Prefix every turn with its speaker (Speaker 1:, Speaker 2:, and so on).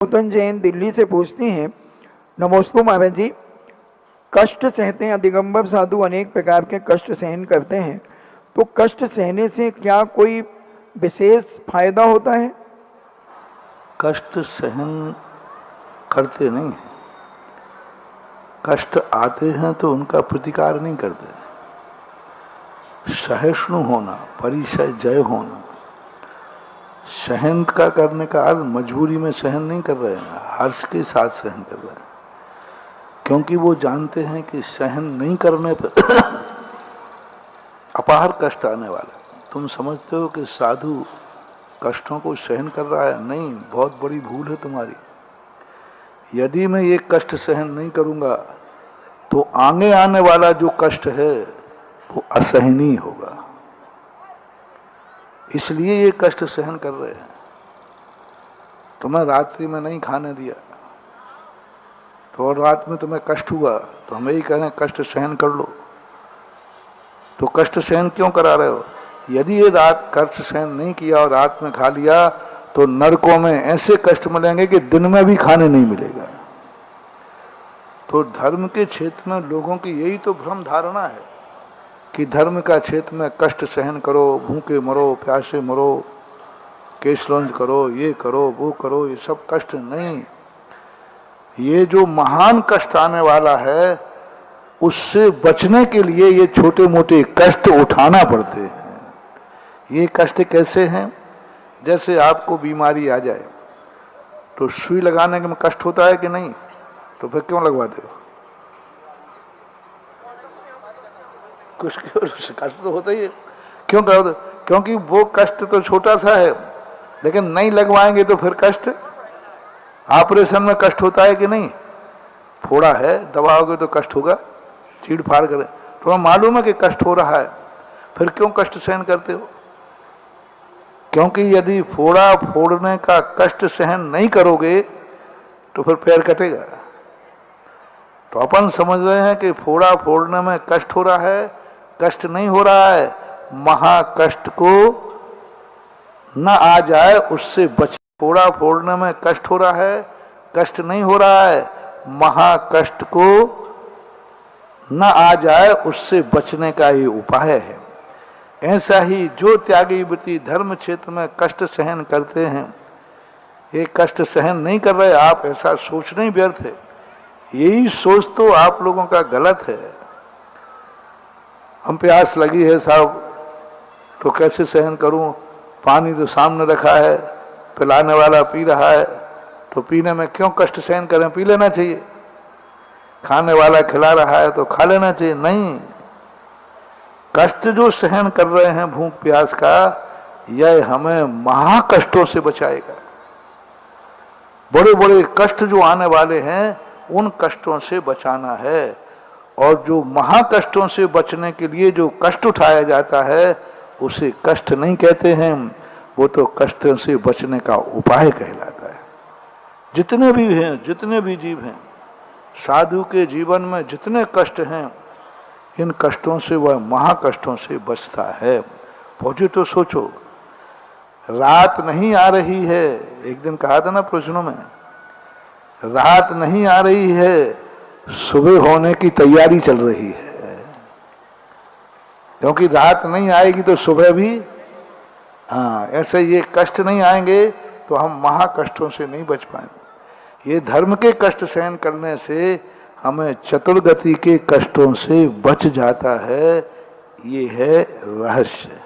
Speaker 1: नूतन जैन दिल्ली से पूछती हैं, नमोस्तु महाराज जी। कष्ट सहते हैं, दिगंबर साधु अनेक प्रकार के कष्ट सहन करते हैं, तो कष्ट सहने से क्या कोई विशेष फायदा होता है?
Speaker 2: कष्ट सहन करते नहीं हैं, कष्ट आते हैं तो उनका प्रतिकार नहीं करते। सहिष्णु होना, परिसय जय होना, सहन का करने का अर्थ मजबूरी में सहन नहीं कर रहे हैं, हर्ष के साथ सहन कर रहे हैं, क्योंकि वो जानते हैं कि सहन नहीं करने पर अपार कष्ट आने वाला। तुम समझते हो कि साधु कष्टों को सहन कर रहा है? नहीं, बहुत बड़ी भूल है तुम्हारी। यदि मैं ये कष्ट सहन नहीं करूंगा तो आगे आने वाला जो कष्ट है वो असहनीय होगा, इसलिए ये कष्ट सहन कर रहे हैं। तुम्हें रात्रि में नहीं खाने दिया तो रात में तुम्हें कष्ट हुआ, तो हम यही कह रहे हैं कष्ट सहन कर लो। तो कष्ट सहन क्यों करा रहे हो? यदि ये रात कष्ट सहन नहीं किया और रात में खा लिया तो नरकों में ऐसे कष्ट मिलेंगे कि दिन में भी खाने नहीं मिलेगा। तो धर्म के क्षेत्र में लोगों की यही तो भ्रम धारणा है कि धर्म का क्षेत्र में कष्ट सहन करो, भूखे मरो, प्यासे मरो, केश लॉन्च करो, ये करो, वो करो, ये सब कष्ट नहीं। ये जो महान कष्ट आने वाला है उससे बचने के लिए ये छोटे मोटे कष्ट उठाना पड़ते हैं। ये कष्ट कैसे हैं? जैसे आपको बीमारी आ जाए तो सुई लगाने में कष्ट होता है कि नहीं? तो फिर क्यों लगवाते हो? कुछ कष्ट तो होता ही है। क्यों करो? क्योंकि वो कष्ट तो छोटा सा है, लेकिन नहीं लगवाएंगे तो फिर कष्ट। ऑपरेशन में कष्ट होता है कि नहीं? फोड़ा है, दबाओगे तो कष्ट होगा, चीड़ फाड़ करे, तो मालूम है कि कष्ट हो रहा है, फिर क्यों कष्ट सहन करते हो? क्योंकि यदि फोड़ा फोड़ने का कष्ट सहन नहीं करोगे तो फिर पैर कटेगा। तो अपन समझ रहे हैं कि फोड़ा फोड़ने में कष्ट हो रहा है, कष्ट नहीं हो रहा है। महाकष्ट को न आ जाए उससे बच। फोड़ा फोड़ने में कष्ट हो रहा है, कष्ट नहीं हो रहा है। महाकष्ट को न आ जाए उससे बचने का ये उपाय है। ऐसा ही जो त्यागी वृत्ति धर्म क्षेत्र में कष्ट सहन करते हैं, ये कष्ट सहन नहीं कर रहे आप, ऐसा सोचना ही व्यर्थ है। यही सोच तो आप लोगों का गलत है। हम प्यास लगी है साहब तो कैसे सहन करूं? पानी तो सामने रखा है, पिलाने वाला पी रहा है, तो पीने में क्यों कष्ट सहन करें? पी लेना चाहिए। खाने वाला खिला रहा है तो खा लेना चाहिए। नहीं, कष्ट जो सहन कर रहे हैं भूख प्यास का, यह हमें महाकष्टों से बचाएगा। बड़े बड़े कष्ट जो आने वाले हैं उन कष्टों से बचाना है। और जो महाकष्टों से बचने के लिए जो कष्ट उठाया जाता है उसे कष्ट नहीं कहते हैं, वो तो कष्टों से बचने का उपाय कहलाता है। जितने भी हैं, जितने भी जीव हैं, साधु के जीवन में जितने कष्ट हैं, इन कष्टों से वह महाकष्टों से बचता है। पहुंचे तो सोचो, रात नहीं आ रही है, एक दिन कहा था ना प्रश्नों में, रात नहीं आ रही है, सुबह होने की तैयारी चल रही है। क्योंकि रात नहीं आएगी तो सुबह भी, ऐसे ये कष्ट नहीं आएंगे तो हम महाकष्टों से नहीं बच पाएंगे। ये धर्म के कष्ट सहन करने से हमें चतुर्गति के कष्टों से बच जाता है। ये है रहस्य।